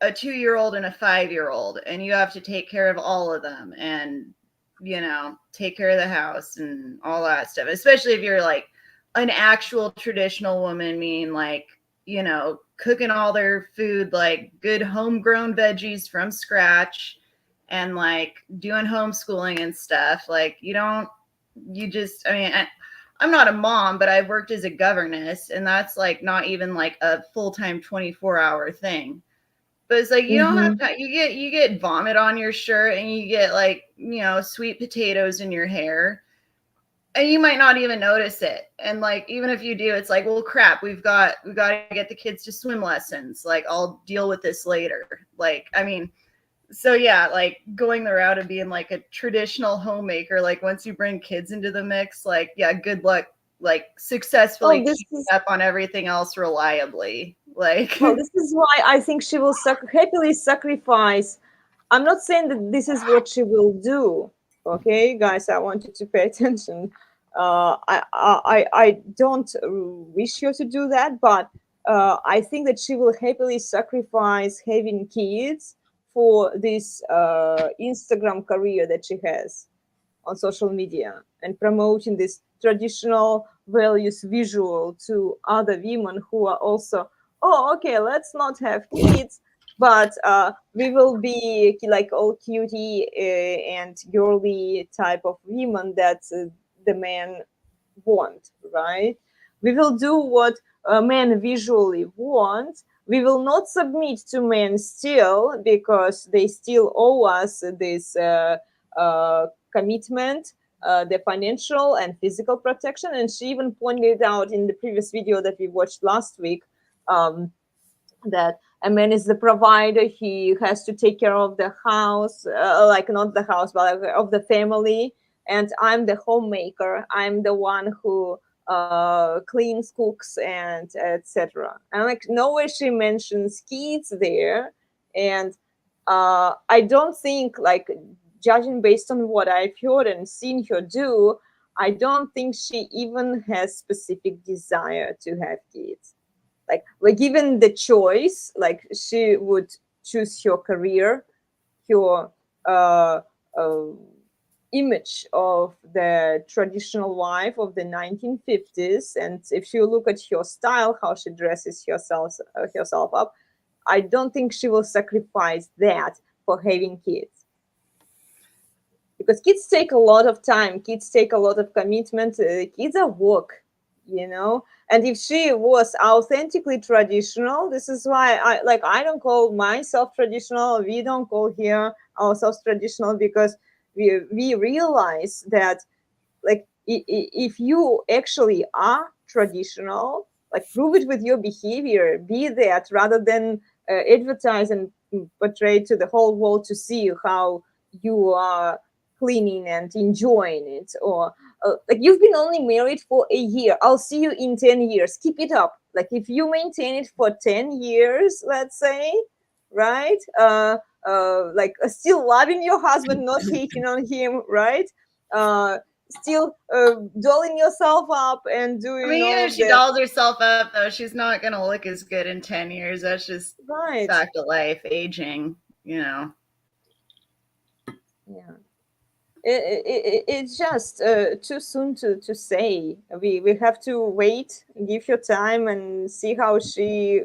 a 2-year-old, and a 5-year-old, and you have to take care of all of them and take care of the house and all that stuff, especially if you're like an actual traditional woman, meaning like cooking all their food, like good homegrown veggies from scratch, and like doing homeschooling and stuff. Like I mean, I'm not a mom, but I've worked as a governess, and that's like not even like a full-time 24-hour thing. But it's like you don't have to, you get vomit on your shirt, and you get like sweet potatoes in your hair, and you might not even notice it. And like even if you do, it's like, well, crap, we've got to get the kids to swim lessons. Like I'll deal with this later. Like I mean, so yeah, like going the route of being like a traditional homemaker, like once you bring kids into the mix, like yeah, good luck like successfully keeping up on everything else reliably. Like, well, this is why I think she will happily sacrifice. I'm not saying that this is what she will do. Okay, guys, I want you to pay attention. I don't wish her to do that, but I think that she will happily sacrifice having kids for this Instagram career that she has on social media, and promoting this traditional values visual to other women who are also, oh, okay, let's not have kids, but we will be like all cutie and girly type of women that the men want, right? We will do what men visually want. We will not submit to men still, because they still owe us this commitment, the financial and physical protection. And she even pointed out in the previous video that we watched last week, that a man is the provider. He has to take care of the house, like not the house, but like of the family. And I'm the homemaker. I'm the one who cleans, cooks, and etc. And like nowhere she mentions kids there. And I don't think, like, judging based on what I've heard and seen her do, I don't think she even has specific desire to have kids. Like given the choice, like she would choose her career, her image of the traditional wife of the 1950s. And if you look at her style, how she dresses herself up, I don't think she will sacrifice that for having kids. Because kids take a lot of time, kids take a lot of commitment, kids are work, And if she was authentically traditional, this is why I don't call myself traditional. We don't call here ourselves traditional, because we realize that, like, if you actually are traditional, like, prove it with your behavior, be that, rather than advertise and portray to the whole world to see how you are cleaning and enjoying it. Or like, you've been only married for a year, I'll see you in 10 years, keep it up. Like, if you maintain it for 10 years, let's say, right, still loving your husband, not hating on him, right? Still dolling yourself up and doing I mean, all if she dolls herself up, though, she's not going to look as good in 10 years. That's just right. fact of life, aging, you know. Yeah. It's just too soon to say. We have to wait, give her time, and see how she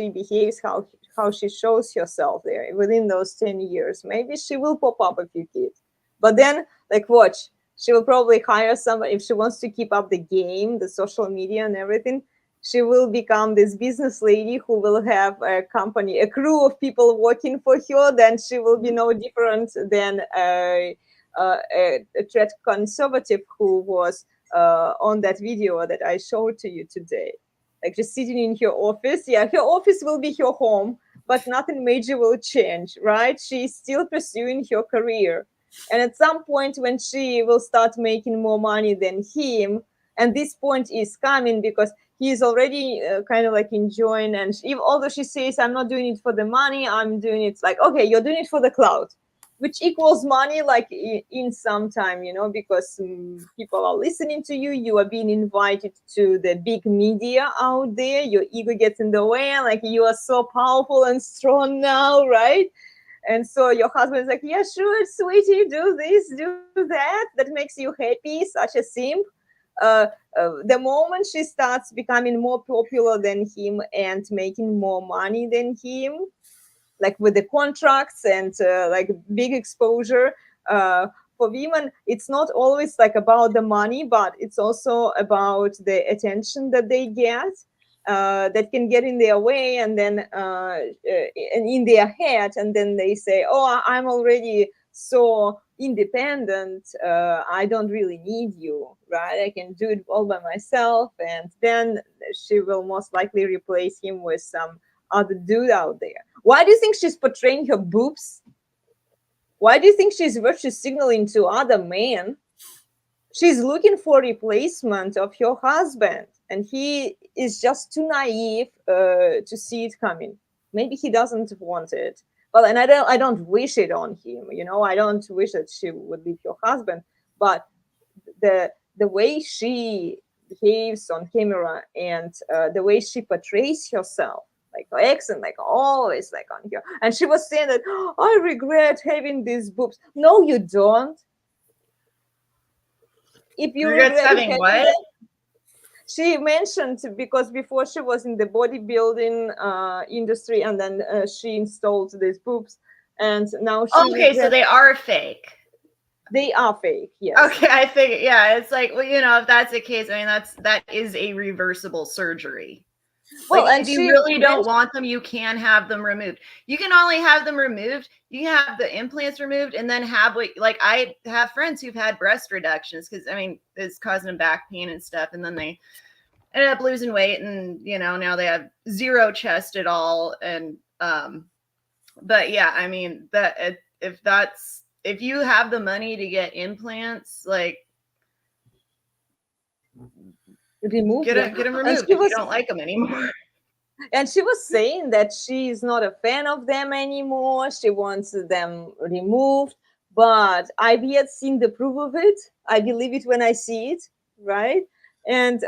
behaves, how she shows herself there within those 10 years. Maybe she will pop up a few kids, but then like watch, she will probably hire somebody if she wants to keep up the game, the social media and everything. She will become this business lady who will have a company, a crew of people working for her. Then she will be no different than a trad conservative who was on that video that I showed to you today. Like just sitting in her office. Yeah, her office will be her home, but nothing major will change, right? She's still pursuing her career. And at some point when she will start making more money than him, and this point is coming because he's already kind of like enjoying, and although she says, I'm not doing it for the money, I'm doing it like, okay, you're doing it for the clout, which equals money like in some time, because people are listening to you, you are being invited to the big media out there, your ego gets in the way, like you are so powerful and strong now, right? And so your husband is like, yeah, sure, sweetie, do this, do that. That makes you happy, such a simp. The moment she starts becoming more popular than him and making more money than him, like with the contracts and like big exposure, for women, it's not always like about the money, but it's also about the attention that they get. That can get in their way, and then and in their head, and then they say, oh, I'm already so independent, I don't really need you, right? I can do it all by myself. And then she will most likely replace him with some other dude out there. Why do you think she's portraying her boobs? Why do you think she's virtue signaling to other men? She's looking for replacement of her husband, and he is just too naive to see it coming. Maybe he doesn't want it. Well, and I don't wish it on him. I don't wish that she would leave her husband. But the way she behaves on camera and the way she portrays herself, like her accent, like always like on here. And she was saying that, oh, I regret having these boobs. No, you don't. If you regret having what? Them, she mentioned, because before she was in the bodybuilding industry, and then she installed these boobs, and now she so they are fake. They are fake, yes. Okay, I think, yeah, it's like, well, if that's the case, I mean, that is a reversible surgery. Well, like, if you really don't want them, you can have them removed. You can only have them removed. You can have the implants removed and then have I have friends who've had breast reductions because, I mean, it's causing them back pain and stuff. And then they ended up losing weight and, now they have zero chest at all. And, but yeah, I mean, if you have the money to get implants, like, get them removed if you don't like them anymore. And she was saying that she's not a fan of them anymore. She wants them removed, but I've yet seen the proof of it. I believe it when I see it, right? And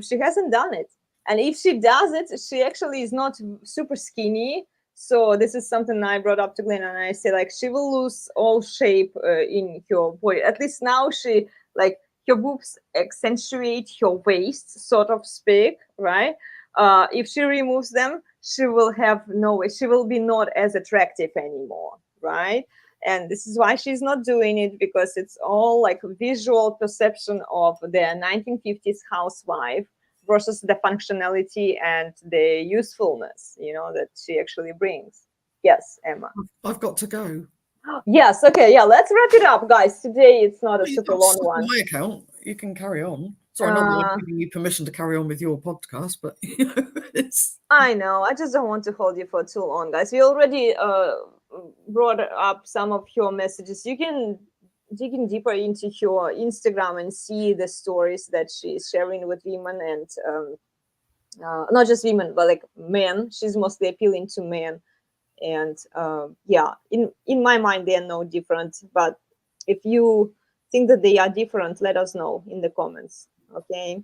she hasn't done it. And if she does it, she actually is not super skinny. So this is something I brought up to Glenn, and I say, like, she will lose all shape in her body. At least now she, like, her boobs accentuate her waist, sort of speak, right? If she removes them, she will have no way. She will be not as attractive anymore, right? And this is why she's not doing it, because it's all like visual perception of the 1950s housewife versus the functionality and the usefulness, that she actually brings. Yes, Emma. I've got to go. Yes. Okay. Yeah. Let's wrap it up, guys. Today it's not a super long one. My account. You can carry on. Sorry, not that I'm giving you permission to carry on with your podcast, but it's. I know. I just don't want to hold you for too long, guys. We already brought up some of your messages. You can dig in deeper into your Instagram and see the stories that she's sharing with women, and not just women, but like men. She's mostly appealing to men. And yeah, in my mind, they are no different. But if you think that they are different, let us know in the comments, okay?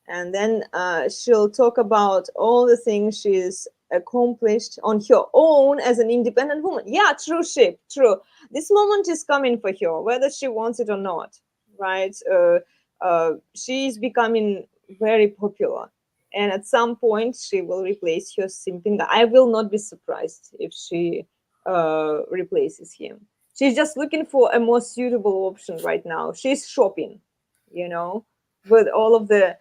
And then she'll talk about all the things she's accomplished on her own as an independent woman. Yeah, true, Ship, true. This moment is coming for her, whether she wants it or not, right? She's becoming very popular. And at some point, she will replace her simping guy. I will not be surprised if she replaces him. She's just looking for a more suitable option right now. She's shopping, you know, with all of the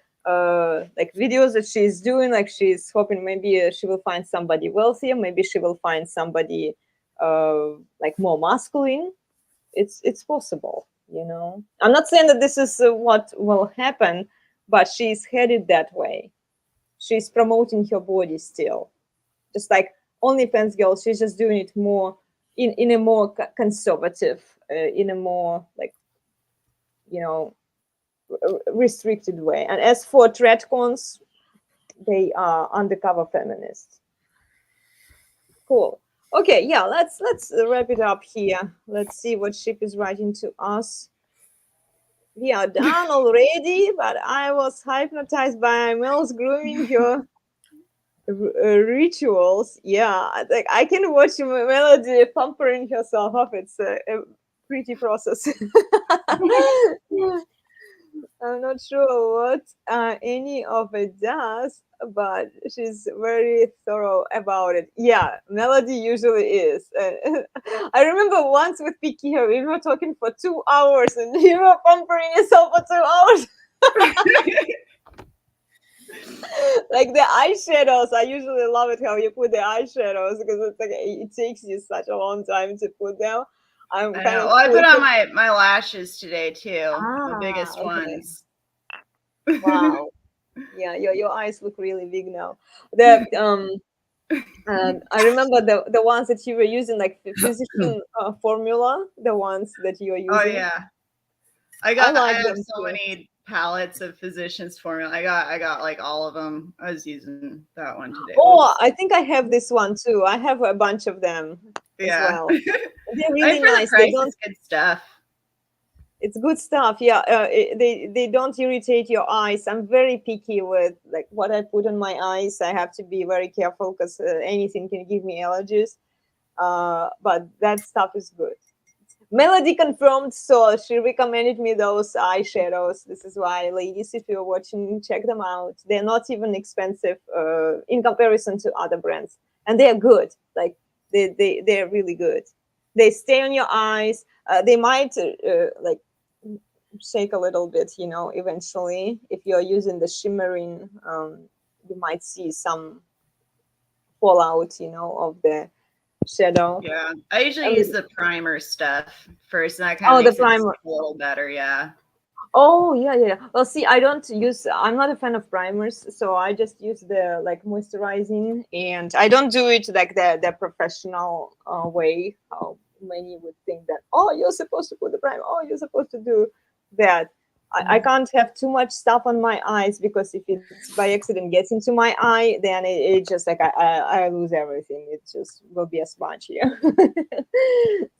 like videos that she's doing. Like she's hoping maybe she will find somebody wealthier. Maybe she will find somebody like more masculine. It's possible, you know. I'm not saying that this is what will happen, but she's headed that way. She's promoting her body still, just like OnlyFans girl. She's just doing it more in a more conservative, in a more like, you know, restricted way. And as for Tradcons, they are undercover feminists. Cool. Okay, yeah, let's wrap it up here. Let's see what Ship is writing to us. We are done already, but I was hypnotized by Mel's grooming her rituals. Yeah, like I can watch Melody pampering herself up. It's a pretty process. I'm not sure what any of it does, but she's very thorough about it. Yeah, Melody usually is. I remember once with Picky, we were talking for 2 hours and you were pampering yourself for 2 hours. Like the eyeshadows, I usually love it how you put the eyeshadows because it's like it takes you such a long time to put them. I know. Well, I put on my lashes today too, the biggest okay. ones. Wow. Yeah, your eyes look really big now. The I remember the ones that you were using, like the physician formula, the ones that you are using. Oh yeah, I have so many palettes of physician's formula. I got like all of them. I was using that one today. Oh, I think I have this one too. I have a bunch of them as well. They're really nice. They don't good stuff. It's good stuff. Yeah, they don't irritate your eyes. I'm very picky with like what I put on my eyes. I have to be very careful because anything can give me allergies. But that stuff is good. Melody confirmed, so she recommended me those eyeshadows. This is why, ladies, if you're watching, check them out. They're not even expensive in comparison to other brands, and they're good. Like they're really good. They stay on your eyes. They might like shake a little bit, you know, eventually. If you're using the shimmering, you might see some fallout, you know, of the shadow. Yeah, I usually use the primer stuff first, and that kind of makes it a little better. Yeah. Oh yeah. Well, see, I'm not a fan of primers, so I just use the like moisturizing, and I don't do it like the professional way. How many would think that, oh, you're supposed to put the primer, oh, you're supposed to do that. I can't have too much stuff on my eyes, because if it's by accident gets into my eye, then it just like I lose everything. It just will be a sponge here.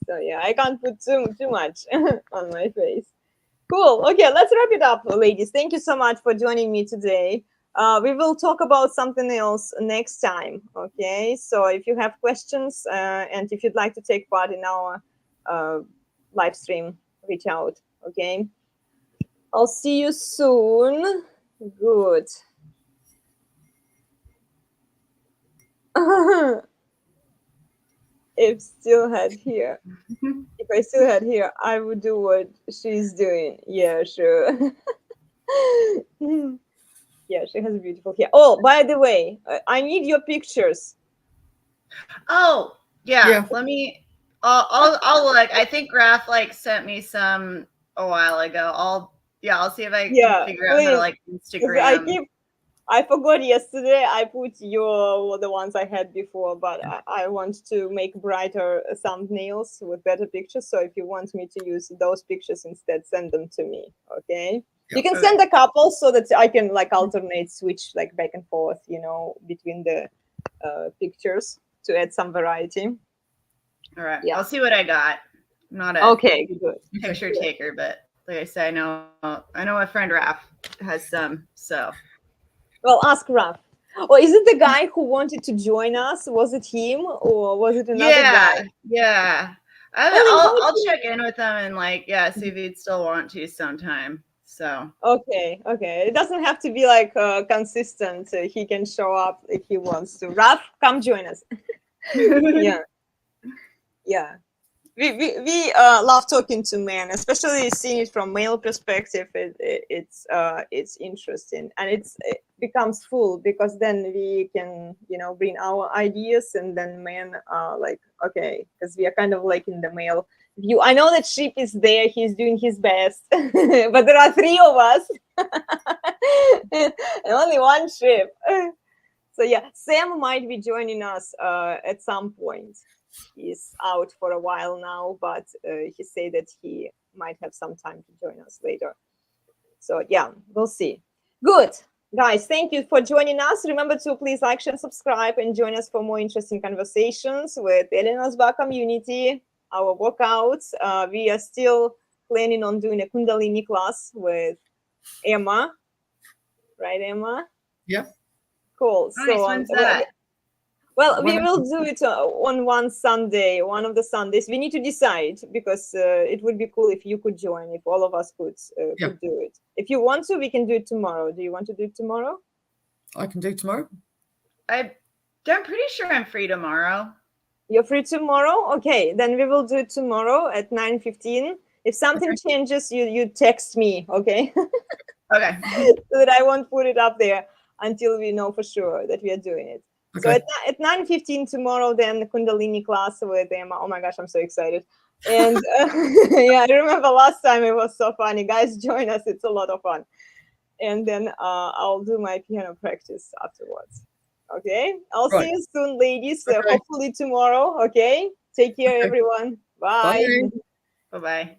So yeah, I can't put too much on my face. Cool. Okay, let's wrap it up, ladies. Thank you so much for joining me today. We will talk about something else next time. Okay, so if you have questions and if you'd like to take part in our live stream, reach out. Okay, I'll see you soon. Good. If I still had here, I would do what she's doing. Yeah, sure. Yeah, she has beautiful hair. Oh, by the way, I need your pictures. Oh, yeah. Let me. I'll look. I think Graf sent me some a while ago. I'll see if I can figure out how to Instagram. I forgot yesterday. I put the ones I had before, but I want to make brighter thumbnails with better pictures. So if you want me to use those pictures instead, send them to me. Okay. You can send a couple so that I can alternate, switch back and forth, between the pictures. to add some variety. All right. Yeah. I'll see what I got. I'm not a Okay, good. picture taker, but like I said, I know my friend Raph has some. So Well, ask Raf. Or is it the guy who wanted to join us? Was it him or was it another guy? Yeah. Well, I'll check in with him and see if he'd still want to sometime. So Okay. It doesn't have to be like consistent. He can show up if he wants to. Raf, come join us. Yeah. We love talking to men, especially seeing it from male perspective. It's interesting, and it becomes full because then we can bring our ideas, and then men are like, okay, because we are kind of like in the male view. I know that Sheep is there; he's doing his best, but there are 3 of us, and only one Sheep. So yeah, Sam might be joining us at some point. He's out for a while now, but he said that he might have some time to join us later. So yeah, we'll see. Good. Guys, thank you for joining us. Remember to please like, share, subscribe, and join us for more interesting conversations with elenasbarre community, our workouts. We are still planning on doing a Kundalini class with Emma. Right, Emma? Yeah. Cool. nice. So When's that? well, we will do it on one Sunday, one of the Sundays. We need to decide because it would be cool if you could join, if all of us could do it. If you want to, we can do it tomorrow. Do you want to do it tomorrow? I can do tomorrow. I'm pretty sure I'm free tomorrow. You're free tomorrow? Okay, then we will do it tomorrow at 9:15. If something changes, you text me, okay? Okay. So that I won't put it up there until we know for sure that we are doing it. Okay. So at 9:15 tomorrow, then the Kundalini class with Emma. Oh my gosh, I'm so excited. And yeah, I remember last time it was so funny. Guys, join us. It's a lot of fun. And then I'll do my piano practice afterwards. Okay? I'll see you soon, ladies. Okay. Hopefully tomorrow. Okay? Take care, Okay. everyone. Bye. Bye. Bye-bye.